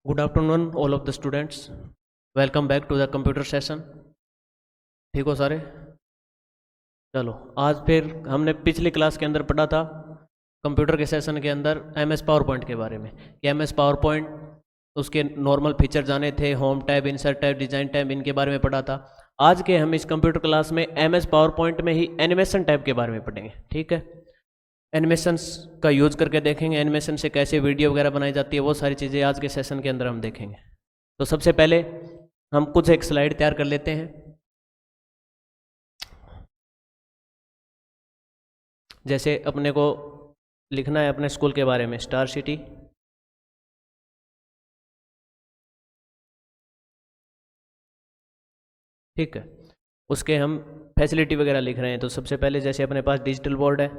Good afternoon, all of the students. Welcome back to the computer session. ठीक हो सारे? चलो, आज फिर हमने पिछली क्लास के अंदर पढ़ा था कंप्यूटर के सेशन के अंदर MS पावर पॉइंट के बारे में कि MS पावर पॉइंट उसके नॉर्मल फीचर जाने थे, home tab, insert tab, design tab, इनके बारे में पढ़ा था। आज के हम इस कंप्यूटर क्लास में MS पावर पॉइंट में ही एनिमेशन टैब के बारे में पढ़ेंगे। ठीक है, एनिमेशंस का यूज करके देखेंगे, एनिमेशन से कैसे वीडियो वगैरह बनाई जाती है, वो सारी चीज़ें आज के सेशन के अंदर हम देखेंगे। तो सबसे पहले हम कुछ एक स्लाइड तैयार कर लेते हैं। जैसे अपने को लिखना है अपने स्कूल के बारे में, स्टार सिटी। ठीक है, उसके हम फैसिलिटी वगैरह लिख रहे हैं। तो सबसे पहले जैसे अपने पास डिजिटल बोर्ड है,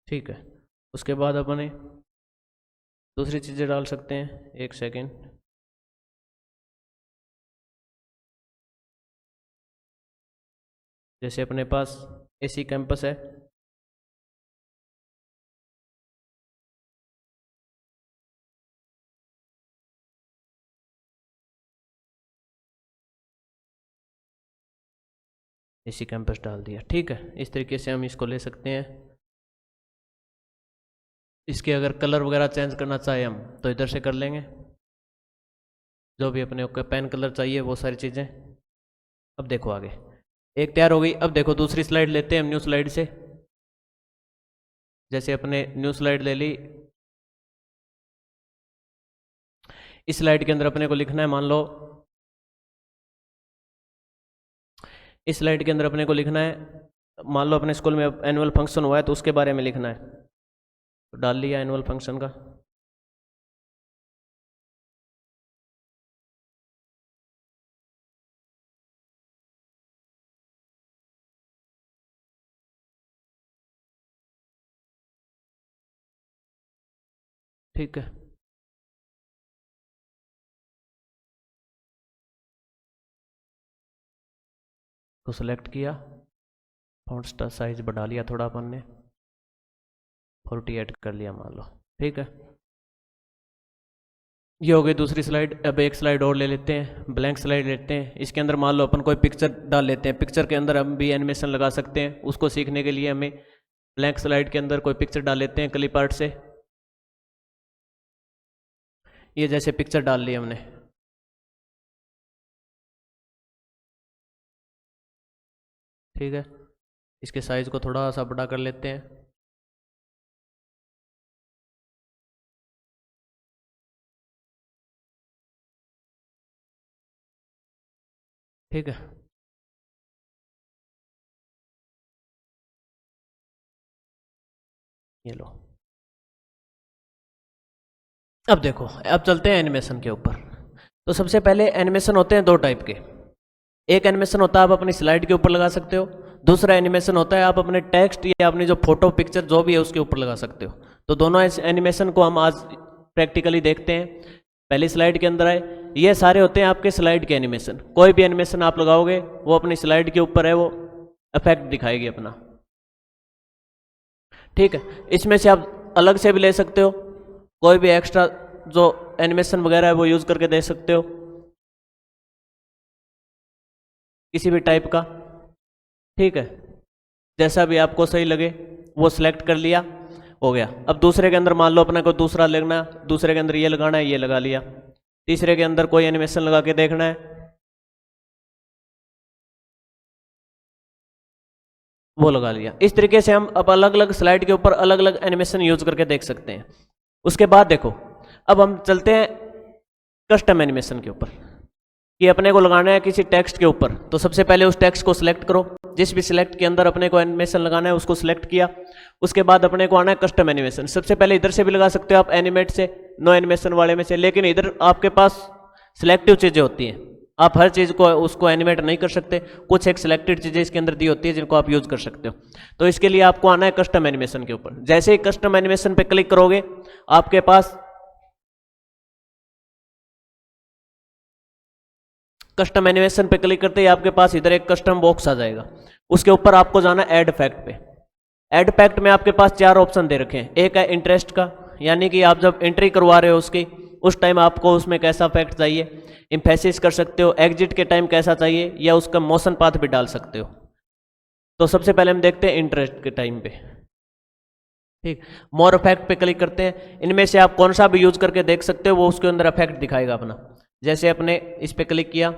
ठीक है। उसके बाद अपने दूसरी चीज़ें डाल सकते हैं। एक सेकेंड, जैसे अपने पास AC कैंपस है, AC कैंपस डाल दिया। ठीक है, इस तरीके से हम इसको ले सकते हैं। इसके अगर कलर वगैरह चेंज करना चाहे हम तो इधर से कर लेंगे, जो भी अपने को पेन कलर चाहिए वो सारी चीज़ें। अब देखो आगे एक तैयार हो गई। अब देखो दूसरी स्लाइड लेते हैं हम न्यू स्लाइड से। जैसे अपने न्यू स्लाइड ले ली, इस स्लाइड के अंदर अपने को लिखना है, मान लो इस स्लाइड के अंदर अपने को लिखना है, मान लो अपने स्कूल में एनुअल फंक्शन हुआ है तो उसके बारे में लिखना है। तो डाल लिया एनुअल फंक्शन का। ठीक है, तो सेलेक्ट किया, फॉन्ट साइज बढ़ा लिया थोड़ा अपन ने, 48 कर लिया मान लो। ठीक है, ये हो गई दूसरी स्लाइड। अब एक स्लाइड और ले लेते हैं, ब्लैंक स्लाइड लेते हैं। इसके अंदर मान लो अपन कोई पिक्चर डाल लेते हैं। पिक्चर के अंदर हम भी एनिमेशन लगा सकते हैं। उसको सीखने के लिए हमें ब्लैंक स्लाइड के अंदर कोई पिक्चर डाल लेते हैं क्लिप आर्ट से। ये जैसे पिक्चर डाल ली हमने, ठीक है। इसके साइज को थोड़ा सा बड़ा कर लेते हैं। ठीक है, ये लो। अब देखो, अब चलते हैं एनिमेशन के ऊपर। तो सबसे पहले एनिमेशन होते हैं दो टाइप के। एक एनिमेशन होता है आप अपनी स्लाइड के ऊपर लगा सकते हो, दूसरा एनिमेशन होता है आप अपने टेक्स्ट या अपनी जो फोटो पिक्चर जो भी है उसके ऊपर लगा सकते हो। तो दोनों एनिमेशन को हम आज प्रैक्टिकली देखते हैं। पहली स्लाइड के अंदर आए, ये सारे होते हैं आपके स्लाइड के एनिमेशन। कोई भी एनिमेशन आप लगाओगे वो अपनी स्लाइड के ऊपर है, वो इफेक्ट दिखाएगी अपना। ठीक है, इसमें से आप अलग से भी ले सकते हो, कोई भी एक्स्ट्रा जो एनिमेशन वगैरह है वो यूज करके दे सकते हो, किसी भी टाइप का। ठीक है, जैसा भी आपको सही लगे वो सिलेक्ट कर लिया, हो गया। अब दूसरे के अंदर मान लो अपने को दूसरा लगना, दूसरे के अंदर ये लगाना है, ये लगा लिया। तीसरे के अंदर कोई एनिमेशन लगा के देखना है, वो लगा लिया। इस तरीके से हम अब अलग अलग स्लाइड के ऊपर अलग अलग एनिमेशन यूज करके देख सकते हैं। उसके बाद देखो, अब हम चलते हैं कस्टम एनिमेशन के ऊपर कि अपने को लगाना है किसी टेक्स्ट के ऊपर। तो सबसे पहले उस टेक्स्ट को सिलेक्ट करो, जिस भी सिलेक्ट के अंदर अपने को एनिमेशन लगाना है उसको सिलेक्ट किया। उसके बाद अपने को आना है कस्टम एनिमेशन। सबसे पहले इधर से भी लगा सकते हो आप एनिमेट से, नो एनिमेशन वाले में से, लेकिन इधर आपके पास सिलेक्टिव चीज़ें होती हैं, आप हर चीज़ को उसको एनिमेट नहीं कर सकते। कुछ एक सिलेक्टेड चीज़ें इसके अंदर दी होती है जिनको आप यूज कर सकते हो। तो इसके लिए आपको आना है कस्टम एनिमेशन के ऊपर। जैसे ही कस्टम एनिमेशन पे क्लिक करोगे आपके पास कस्टम एनिमेशन पे क्लिक करते ही आपके पास इधर एक कस्टम बॉक्स आ जाएगा, उसके ऊपर आपको जाना ऐड इफेक्ट पे। ऐड इफेक्ट में आपके पास 4 ऑप्शन दे रखे हैं। एक है इंटरेस्ट का, यानी कि आप जब एंट्री करवा रहे हो उसकी उस टाइम आपको उसमें कैसा इफेक्ट चाहिए, इम्फेसिस कर सकते हो, एग्जिट के टाइम कैसा चाहिए, या उसका मोशन पाथ भी डाल सकते हो। तो सबसे पहले हम देखते हैं इंटरेस्ट के टाइम पे। ठीक, मोर इफेक्ट पे क्लिक करते हैं। इनमें से आप कौन सा भी यूज करके देख सकते हो, वो उसके अंदर इफेक्ट दिखाएगा अपना। जैसे अपने इस पे क्लिक किया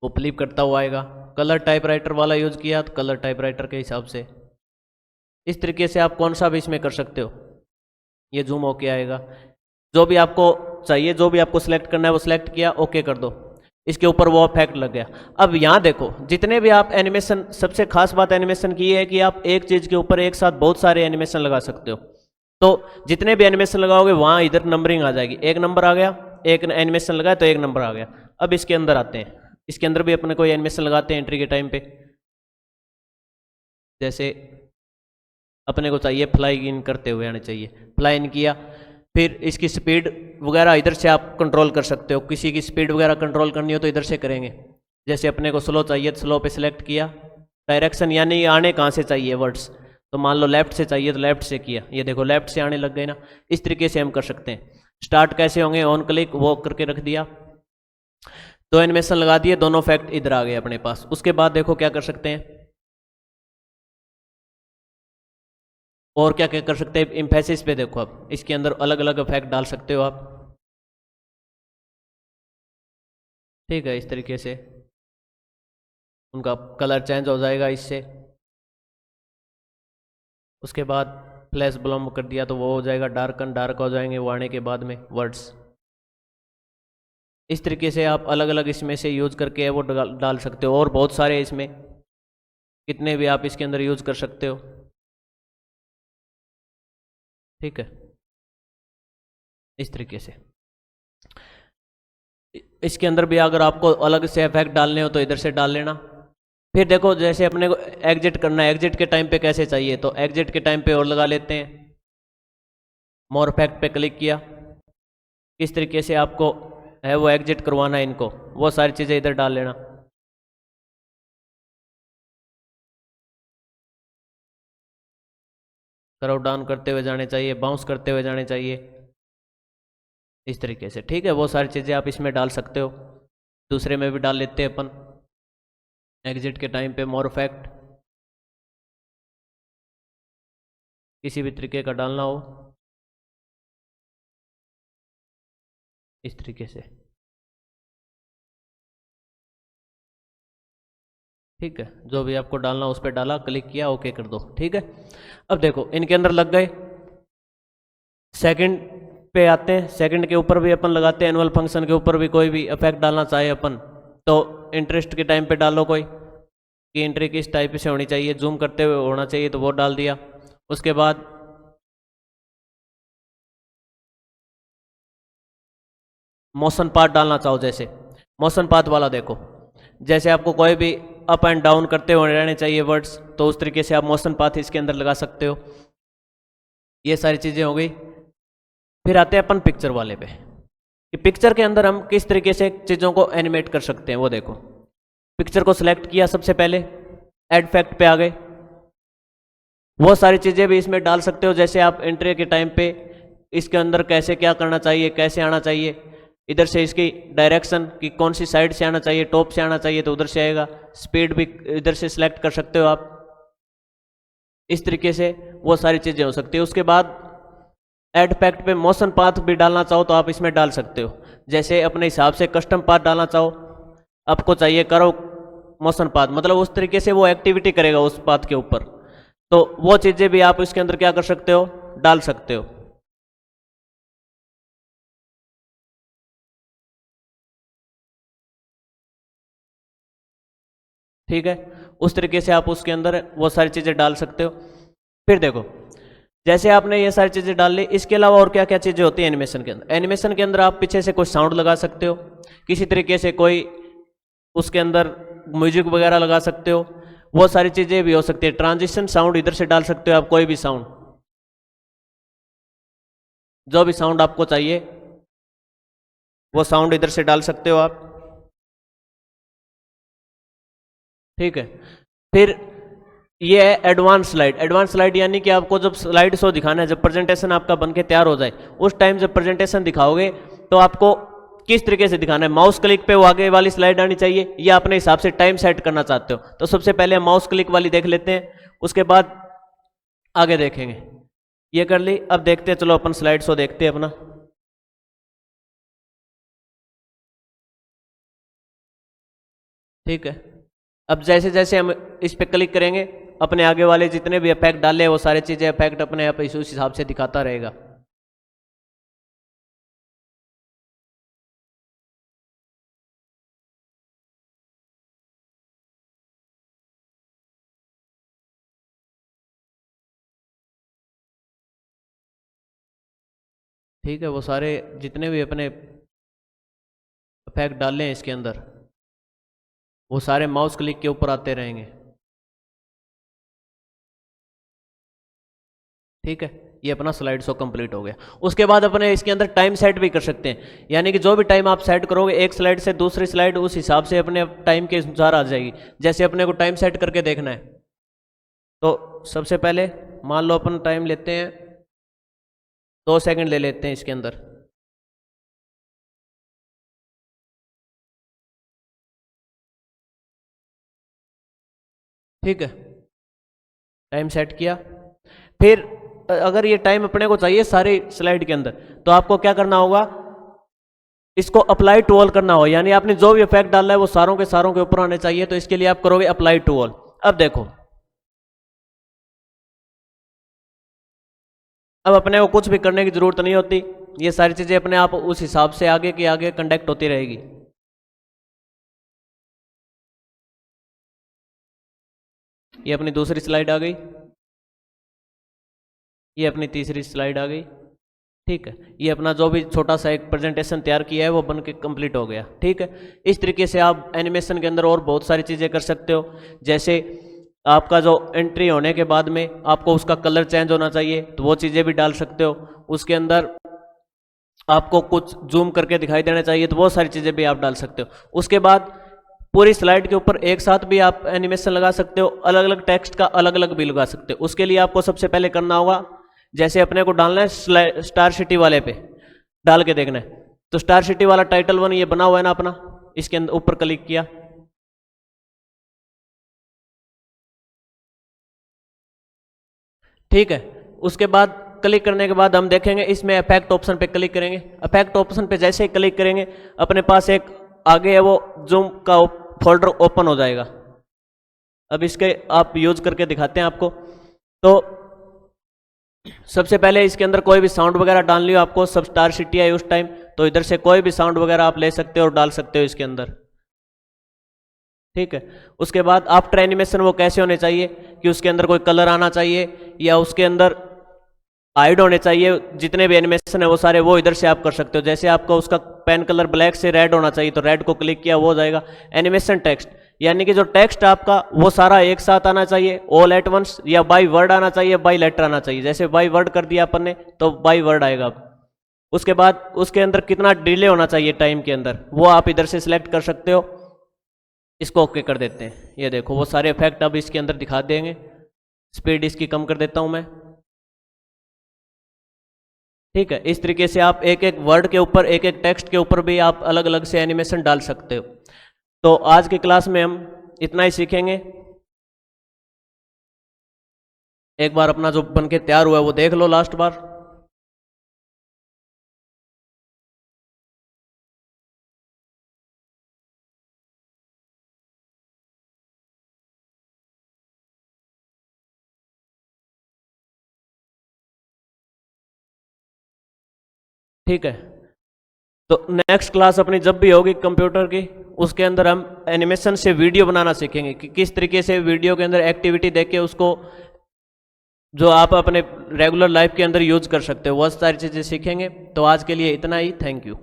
वो फ्लिप करता हुआ आएगा। कलर टाइपराइटर वाला यूज किया तो कलर टाइपराइटर के हिसाब से, इस तरीके से आप कौन सा भी इसमें कर सकते हो। ये जूम होके आएगा, जो भी आपको चाहिए, जो भी आपको सिलेक्ट करना है वो सिलेक्ट किया, ओके कर दो, इसके ऊपर वो इफेक्ट लग गया। अब यहाँ देखो जितने भी आप एनिमेशन, सबसे खास बात एनिमेशन की है कि आप एक चीज़ के ऊपर एक साथ बहुत सारे एनिमेशन लगा सकते हो। तो जितने भी एनिमेशन लगाओगे वहाँ इधर नंबरिंग आ जाएगी, एक नंबर आ गया, एक एनिमेशन लगाया तो एक नंबर आ गया। अब इसके अंदर आते हैं, इसके अंदर भी अपने कोई एनिमेशन लगाते हैं एंट्री के टाइम पे। जैसे अपने को चाहिए फ्लाई इन करते हुए आने चाहिए, फ्लाई इन किया, फिर इसकी स्पीड वगैरह इधर से आप कंट्रोल कर सकते हो। किसी की स्पीड वगैरह कंट्रोल करनी हो तो इधर से करेंगे। जैसे अपने को स्लो चाहिए तो स्लो पे सिलेक्ट किया, डायरेक्शन यानी आने कहाँ से चाहिए वर्ड्स, तो मान लो लेफ्ट से चाहिए तो लेफ्ट से किया, ये देखो लेफ्ट से आने लग गए ना। इस तरीके से हम कर सकते हैं। स्टार्ट कैसे होंगे, ऑन क्लिक वो करके रख दिया, दो एनिमेशन लगा दिए, दोनों इफेक्ट इधर आ गए अपने पास। उसके बाद देखो क्या कर सकते हैं, और क्या क्या कर सकते हैं। इम्फेसिस पे देखो, अब इसके अंदर अलग अलग इफेक्ट डाल सकते हो आप। ठीक है, इस तरीके से उनका कलर चेंज हो जाएगा इससे। उसके बाद फ्लैश ब्लम कर दिया तो वो हो जाएगा डार्कन, डार्क हो जाएंगे वो आने के बाद में वर्ड्स। इस तरीके से आप अलग अलग इसमें से यूज करके वो डाल सकते हो, और बहुत सारे इसमें कितने भी आप इसके अंदर यूज कर सकते हो। ठीक है, इस तरीके से इसके अंदर भी अगर आपको अलग से इफेक्ट डालने हो तो इधर से डाल लेना। फिर देखो जैसे अपने को एग्जिट करना है, एग्जिट के टाइम पे कैसे चाहिए, तो एग्जिट के टाइम पे और लगा लेते हैं। मोर इफेक्ट पे क्लिक किया, किस तरीके से आपको है वो एग्जिट करवाना है इनको, वो सारी चीज़ें इधर डाल लेना। कर्व डाउन करते हुए जाने चाहिए, बाउंस करते हुए जाने चाहिए, इस तरीके से। ठीक है, वो सारी चीज़ें आप इसमें डाल सकते हो। दूसरे में भी डाल लेते हैं अपन, एग्जिट के टाइम पे मोर इफेक्ट किसी भी तरीके का डालना हो, इस तरीके से। ठीक है, जो भी आपको डालना उस पर डाला, क्लिक किया, ओके कर दो। ठीक है, अब देखो इनके अंदर लग गए। सेकंड पे आते हैं, सेकंड के ऊपर भी अपन लगाते हैं, एनुअल फंक्शन के ऊपर भी कोई भी इफेक्ट डालना चाहे अपन तो इंटरेस्ट के टाइम पे डालो कोई कि एंट्री किस टाइप से होनी चाहिए, जूम करते हुए होना चाहिए तो वो डाल दिया। उसके बाद मोशन पाथ डालना चाहो, जैसे मोशन पाथ वाला देखो, जैसे आपको कोई भी अप एंड डाउन करते हुए रहने चाहिए वर्ड्स, तो उस तरीके से आप मोशन पाथ इसके अंदर लगा सकते हो। ये सारी चीज़ें हो गई। फिर आते हैं अपन पिक्चर वाले पे कि पिक्चर के अंदर हम किस तरीके से चीज़ों को एनिमेट कर सकते हैं। वो देखो, पिक्चर को सिलेक्ट किया, सबसे पहले एड इफेक्ट पे आ गए, वो सारी चीज़ें भी इसमें डाल सकते हो। जैसे आप एंट्री के टाइम पे इसके अंदर कैसे क्या करना चाहिए, कैसे आना चाहिए, इधर से इसकी डायरेक्शन कि कौन सी साइड से आना चाहिए, टॉप से आना चाहिए तो उधर से आएगा। स्पीड भी इधर से सिलेक्ट कर सकते हो आप, इस तरीके से वो सारी चीज़ें हो सकती है। उसके बाद एड इफेक्ट पे मोशन पाथ भी डालना चाहो तो आप इसमें डाल सकते हो। जैसे अपने हिसाब से कस्टम पाथ डालना चाहो, आपको चाहिए करो मोशन पाथ, मतलब उस तरीके से वो एक्टिविटी करेगा उस पाथ के ऊपर, तो वो चीज़ें भी आप इसके अंदर क्या कर सकते हो, डाल सकते हो। ठीक है, उस तरीके से आप उसके अंदर वो सारी चीज़ें डाल सकते हो। फिर देखो जैसे आपने ये सारी चीज़ें डाल ली, इसके अलावा और क्या क्या चीज़ें होती हैं एनिमेशन के अंदर। एनिमेशन के अंदर आप पीछे से कोई साउंड लगा सकते हो, किसी तरीके से कोई उसके अंदर म्यूजिक वगैरह लगा सकते हो, वो सारी चीज़ें भी हो सकती है। ट्रांजिशन साउंड इधर से डाल सकते हो आप, कोई भी साउंड, जो भी साउंड आपको चाहिए वो साउंड इधर से डाल सकते हो आप। ठीक है। फिर ये है एडवांस स्लाइड। एडवांस स्लाइड यानी कि आपको जब स्लाइड शो दिखाना है, जब प्रेजेंटेशन आपका बनके तैयार हो जाए, उस टाइम जब प्रेजेंटेशन दिखाओगे तो आपको किस तरीके से दिखाना है। माउस क्लिक पे वो आगे वाली स्लाइड आनी चाहिए या अपने हिसाब से टाइम सेट करना चाहते हो। तो सबसे पहले हम माउस क्लिक वाली देख लेते हैं, उसके बाद आगे देखेंगे। ये कर ली, अब देखते हैं, चलो अपन स्लाइड शो देखते हैं अपना। ठीक है, अब जैसे जैसे हम इस पे क्लिक करेंगे, अपने आगे वाले जितने भी इफेक्ट डाले वो सारी चीजें इफेक्ट अपने आप उस हिसाब से दिखाता रहेगा। ठीक है, वो सारे जितने भी अपने इफेक्ट डाले हैं इसके अंदर, वो सारे माउस क्लिक के ऊपर आते रहेंगे। ठीक है, ये अपना स्लाइड शो कंप्लीट हो गया। उसके बाद अपने इसके अंदर टाइम सेट भी कर सकते हैं, यानी कि जो भी टाइम आप सेट करोगे एक स्लाइड से दूसरी स्लाइड उस हिसाब से अपने टाइम के अनुसार आ जाएगी। जैसे अपने को टाइम सेट करके देखना है, तो सबसे पहले मान लो अपन टाइम लेते हैं 2 सेकंड ले लेते हैं इसके अंदर। ठीक है, टाइम सेट किया। फिर अगर ये टाइम अपने को चाहिए सारी स्लाइड के अंदर, तो आपको क्या करना होगा, इसको अप्लाई टू ऑल करना होगा, यानी आपने जो भी इफेक्ट डाला है वो सारों के ऊपर आने चाहिए। तो इसके लिए आप करोगे अप्लाई टू ऑल। अब देखो, अब अपने को कुछ भी करने की जरूरत नहीं होती, ये सारी चीजें अपने आप उस हिसाब से आगे की आगे कंडक्ट होती रहेगी। ये अपनी दूसरी स्लाइड आ गई, ये अपनी तीसरी स्लाइड आ गई। ठीक है, ये अपना जो भी छोटा सा एक प्रेजेंटेशन तैयार किया है वो बन के कंप्लीट हो गया। ठीक है, इस तरीके से आप एनिमेशन के अंदर और बहुत सारी चीज़ें कर सकते हो। जैसे आपका जो एंट्री होने के बाद में आपको उसका कलर चेंज होना चाहिए, तो वो चीज़ें भी डाल सकते हो। उसके अंदर आपको कुछ जूम करके दिखाई देना चाहिए, तो वो सारी चीज़ें भी आप डाल सकते हो। उसके बाद पूरी स्लाइड के ऊपर एक साथ भी आप एनिमेशन लगा सकते हो, अलग अलग टेक्स्ट का अलग अलग भी लगा सकते हो। उसके लिए आपको सबसे पहले करना होगा, जैसे अपने को डालना है स्टार सिटी वाले पे डाल के देखना है, तो स्टार सिटी वाला टाइटल 1 ये बना हुआ है ना अपना, इसके अंदर ऊपर क्लिक किया। ठीक है, उसके बाद क्लिक करने के बाद हम देखेंगे इसमें इफेक्ट ऑप्शन पे क्लिक करेंगे। इफेक्ट ऑप्शन पे जैसे ही क्लिक करेंगे, अपने पास एक आगे है वो जूम का फोल्डर ओपन हो जाएगा। अब इसके आप यूज करके दिखाते हैं आपको। तो सबसे पहले इसके अंदर कोई भी साउंड वगैरह डाल लियो आपको, सब स्टार सिटी है उस टाइम, तो इधर से कोई भी साउंड वगैरह आप ले सकते हो और डाल सकते हो इसके अंदर। ठीक है, उसके बाद आफ्टर एनिमेशन वो कैसे होने चाहिए कि उसके अंदर कोई कलर आना चाहिए या उसके अंदर हाइड होने चाहिए, जितने भी एनिमेशन है वो सारे वो इधर से आप कर सकते हो। जैसे आपको उसका पेन कलर ब्लैक से रेड होना चाहिए, तो रेड को क्लिक किया वो हो जाएगा। एनिमेशन टेक्स्ट, यानी कि जो टेक्स्ट आपका वो सारा एक साथ आना चाहिए, ऑल एट वंस, या बाय वर्ड आना चाहिए, बाय लेटर आना चाहिए। जैसे बाय वर्ड कर दिया अपन ने तो बाय वर्ड आएगा। उसके बाद उसके अंदर कितना डिले होना चाहिए टाइम के अंदर, वो आप इधर से सिलेक्ट कर सकते हो। इसको ओके कर देते हैं। ये देखो वो सारे इफेक्ट अब इसके अंदर दिखा देंगे। स्पीड इसकी कम कर देता हूं मैं। ठीक है, इस तरीके से आप एक एक वर्ड के ऊपर, एक एक टेक्स्ट के ऊपर भी आप अलग अलग से एनिमेशन डाल सकते हो। तो आज की क्लास में हम इतना ही सीखेंगे। एक बार अपना जो बनके तैयार हुआ है वो देख लो लास्ट बार। ठीक है, तो नेक्स्ट क्लास अपनी जब भी होगी कंप्यूटर की, उसके अंदर हम एनिमेशन से वीडियो बनाना सीखेंगे कि किस तरीके से वीडियो के अंदर एक्टिविटी देके उसको जो आप अपने रेगुलर लाइफ के अंदर यूज कर सकते हो, वो सारी चीज़ें सीखेंगे। तो आज के लिए इतना ही, थैंक यू।